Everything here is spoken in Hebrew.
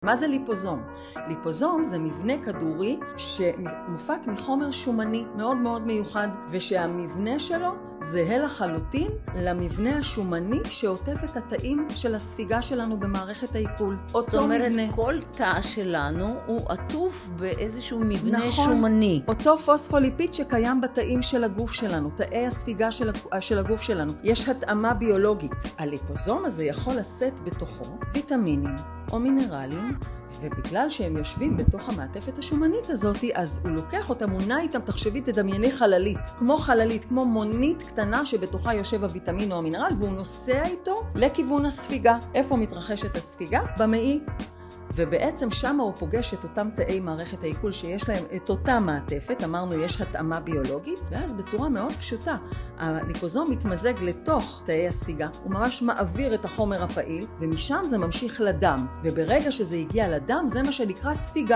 מה זה ליפוזום? ליפוזום זה מבנה כדורי שמופק מחומר שומני מאוד מאוד מיוחד, ושהמבנה שלו זהה לחלוטין למבנה השומני שעוטף את התאים של הספיגה שלנו במערכת העיכול. זאת אומרת, כל תא שלנו הוא עטוף באיזשהו מבנה נכון, שומני. אותו פוספוליפיד שקיים בתאים של הגוף שלנו, תאי הספיגה של הגוף שלנו. יש התאמה ביולוגית. הליפוזום הזה יכול לשאת בתוכו ויטמינים או מינרלים, ובגלל שהם יושבים בתוך המעטפת השומנית הזאת, אז הוא לוקח אותם, הוא נע איתם, תחשבי, תדמייני חללית, כמו מונית קטנה שבתוכה יושב הוויטמין או המינרל, והוא נוסע איתו לכיוון הספיגה. איפה מתרחשת הספיגה? במעי. ובעצם שם הוא פוגש את אותם תאי מערכת העיכול שיש להם את אותה מעטפת, אמרנו יש התאמה ביולוגית, ואז בצורה מאוד פשוטה, הליפוזום מתמזג לתוך תאי הספיגה, הוא ממש מעביר את החומר הפעיל, ומשם זה ממשיך לדם, וברגע שזה הגיע לדם זה מה שנקרא ספיגה.